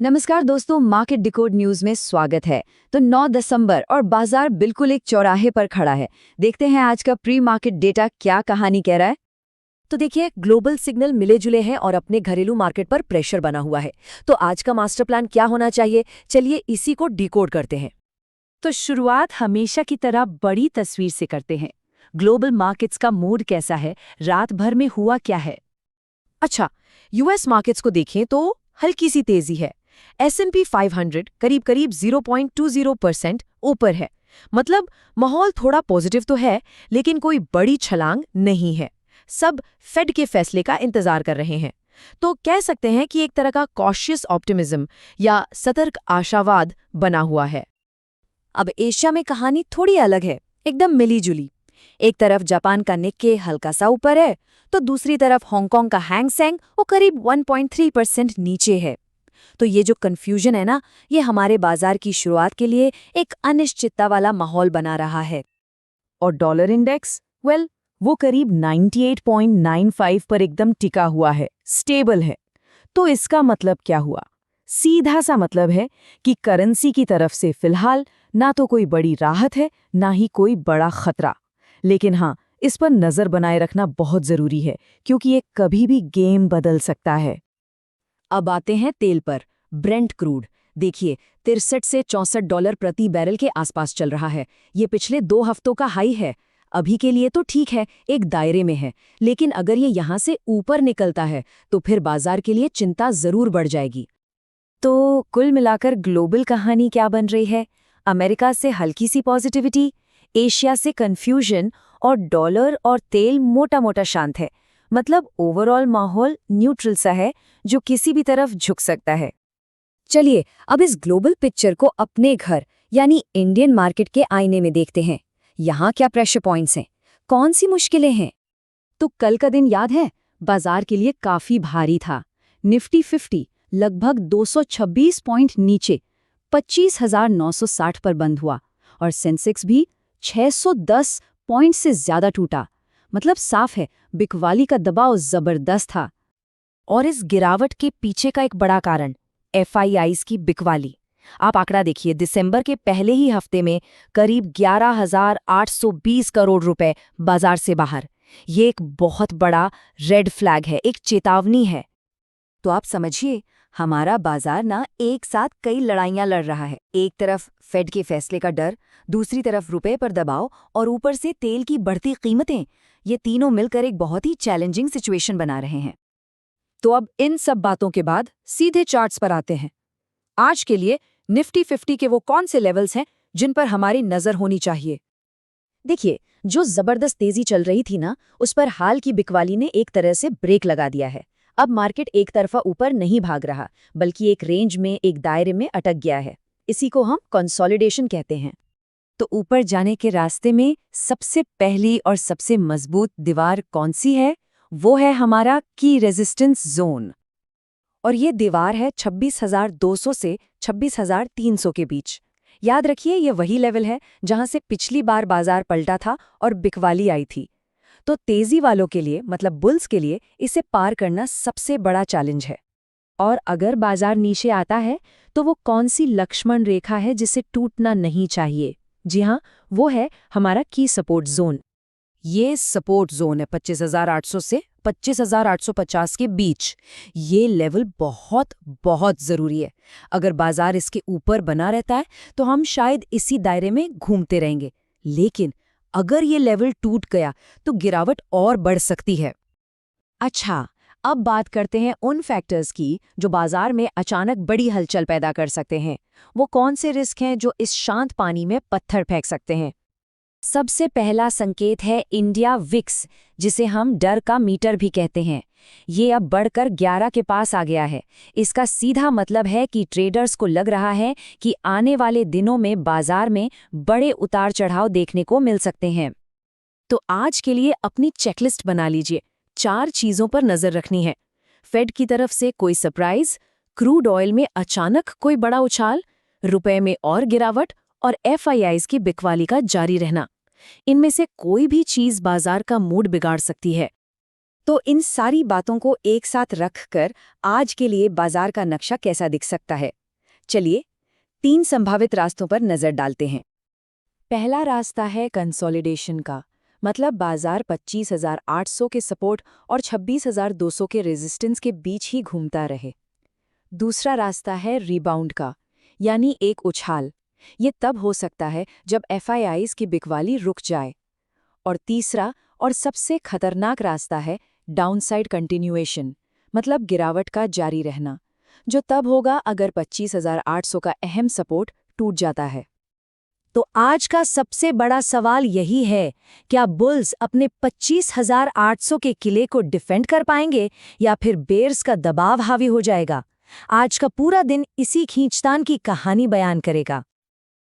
नमस्कार दोस्तों, market decode news में स्वागत है। तो 9 दिसंबर और बाजार बिल्कुल एक चौराहे पर खड़ा है। देखते हैं आज का प्री मार्केट डेटा क्या कहानी कह रहा है। तो देखिए, ग्लोबल सिग्नल मिले जुले हैं और अपने घरेलू मार्केट पर प्रेशर बना हुआ है। तो आज का मास्टर प्लान क्या होना चाहिए, चलिए इसी को डिकोड करते हैं। तो शुरुआत हमेशा की तरह बड़ी तस्वीर से करते हैं। ग्लोबल मार्केट्स का मूड कैसा है, रात भर में हुआ क्या है। अच्छा, यूएस मार्केट्स को देखें तो हल्की सी तेजी है। S&P 500 करीब करीब 0.20% ऊपर है। मतलब माहौल थोड़ा पॉजिटिव तो है, लेकिन कोई बड़ी छलांग नहीं है। सब फेड के फैसले का इंतजार कर रहे हैं। तो कह सकते हैं कि एक तरह का कॉशियस ऑप्टिमिज्म या सतर्क आशावाद बना हुआ है। अब एशिया में कहानी थोड़ी अलग है, एकदम मिली जुली। एक तरफ जापान का निक्के हल्का सा ऊपर है, तो दूसरी तरफ हांगकांग का हैंग सेंग वो करीब 1.3% नीचे है। तो ये जो कंफ्यूजन है ना, ये हमारे बाजार की शुरुआत के लिए एक अनिश्चितता वाला माहौल बना रहा है। और डॉलर इंडेक्स, वो करीब 98.95 पर एकदम टिका हुआ है, स्टेबल है। तो इसका मतलब क्या हुआ? सीधा सा मतलब है कि करेंसी की तरफ से फिलहाल ना तो कोई बड़ी राहत है, ना ही कोई बड़ा खतरा। लेकिन हाँ, इस पर नजर बनाए रखना बहुत जरूरी है, क्योंकि ये कभी भी गेम बदल सकता है। अब आते हैं तेल पर। ब्रेंट क्रूड देखिए, 63 से $64 प्रति बैरल के आसपास चल रहा है। ये पिछले 2 हफ्तों का हाई है। अभी के लिए तो ठीक है, एक दायरे में है, लेकिन अगर ये यहाँ से ऊपर निकलता है तो फिर बाजार के लिए चिंता जरूर बढ़ जाएगी। तो कुल मिलाकर ग्लोबल कहानी क्या बन रही है? अमेरिका से हल्की सी पॉजिटिविटी, एशिया से कंफ्यूजन और डॉलर और तेल मोटा मोटा शांत है। मतलब ओवरऑल माहौल न्यूट्रल सा है, जो किसी भी तरफ झुक सकता है। चलिए अब इस ग्लोबल पिक्चर को अपने घर यानी इंडियन मार्केट के आईने में देखते हैं। यहाँ क्या प्रेशर पॉइंट्स हैं, कौन सी मुश्किलें हैं? तो कल का दिन याद है, बाजार के लिए काफी भारी था। निफ्टी 50 लगभग 226 पॉइंट नीचे 25,960 पर बंद हुआ और सेंसेक्स भी 610 पॉइंट से ज्यादा टूटा। मतलब साफ है, बिकवाली का दबाव जबरदस्त था। और इस गिरावट के पीछे का एक बड़ा कारण FIIs की बिकवाली। आप आंकड़ा देखिए, दिसंबर के पहले ही हफ्ते में करीब 11,820 करोड़ रुपए बाजार से बाहर। ये एक बहुत बड़ा रेड फ्लैग है, एक चेतावनी है। तो आप समझिए, हमारा बाजार ना एक साथ कई लड़ाइयां लड़ रहा है। एक तरफ फेड के फैसले का डर, दूसरी तरफ रुपए पर दबाव और ऊपर से तेल की बढ़ती कीमतें। ये तीनों मिलकर एक बहुत ही चैलेंजिंग सिचुएशन बना रहे हैं। तो अब इन सब बातों के बाद सीधे चार्ट्स पर आते हैं। आज के लिए निफ्टी 50 के वो कौन से लेवल्स हैं जिन पर हमारी नजर होनी चाहिए? देखिए, जो जबरदस्त तेजी चल रही थी ना, उस पर हाल की बिकवाली ने एक तरह से ब्रेक लगा दिया है। अब मार्केट एक तरफा ऊपर नहीं भाग रहा, बल्कि एक रेंज में, एक दायरे में अटक गया है। इसी को हम कंसोलिडेशन कहते हैं। तो ऊपर जाने के रास्ते में सबसे पहली और सबसे मजबूत दीवार कौन सी है? वो है हमारा की रेजिस्टेंस जोन। और ये दीवार है 26,200 से 26,300 के बीच। याद रखिए, ये वही लेवल है जहां से पिछली बार बाजार पलटा था और बिकवाली आई थी। तो तेजी वालों के लिए, मतलब बुल्स के लिए, इसे पार करना सबसे बड़ा चैलेंज है। और अगर बाजार नीचे आता है तो वो कौन सी लक्ष्मण रेखा है जिसे टूटना नहीं चाहिए? जी हाँ, वो है हमारा की सपोर्ट जोन। ये सपोर्ट जोन है 25,800 से 25,850 के बीच। ये लेवल बहुत बहुत जरूरी है। अगर बाजार इसके ऊपर बना रहता है तो हम शायद इसी दायरे में घूमते रहेंगे, लेकिन अगर ये लेवल टूट गया तो गिरावट और बढ़ सकती है। अच्छा, अब बात करते हैं उन फैक्टर्स की जो बाजार में अचानक बड़ी हलचल पैदा कर सकते हैं। वो कौन से रिस्क हैं जो इस शांत पानी में पत्थर फेंक सकते हैं? सबसे पहला संकेत है इंडिया विक्स, जिसे हम डर का मीटर भी कहते हैं। ये अब बढ़कर 11 के पास आ गया है। इसका सीधा मतलब है कि ट्रेडर्स को लग रहा है कि आने वाले दिनों में बाजार में बड़े उतार चढ़ाव देखने को मिल सकते हैं। तो आज के लिए अपनी चेकलिस्ट बना लीजिए। 4 चीजों पर नजर रखनी है। फेड की तरफ से कोई सरप्राइज, क्रूड ऑयल में अचानक कोई बड़ा उछाल, रुपए में और गिरावट और FIIs की बिकवाली का जारी रहना। इनमें से कोई भी चीज बाजार का मूड बिगाड़ सकती है। तो इन सारी बातों को एक साथ रखकर आज के लिए बाजार का नक्शा कैसा दिख सकता है? चलिए 3 संभावित रास्तों पर नजर डालते हैं। पहला रास्ता है कंसोलिडेशन का, मतलब बाजार 25,800 के सपोर्ट और 26,200 के रेजिस्टेंस के बीच ही घूमता रहे। दूसरा रास्ता है रिबाउंड का, यानी एक उछाल। ये तब हो सकता है जब एफआईआईज़ की बिकवाली रुक जाए। और तीसरा और सबसे खतरनाक रास्ता है डाउनसाइड कंटिन्यूएशन, मतलब गिरावट का जारी रहना, जो तब होगा अगर 25,800 का अहम सपोर्ट टूट जाता है। तो आज का सबसे बड़ा सवाल यही है, क्या बुल्स अपने 25,800 के किले को डिफेंड कर पाएंगे या फिर बेयर्स का दबाव हावी हो जाएगा? आज का पूरा दिन इसी खींचतान की कहानी बयान करेगा।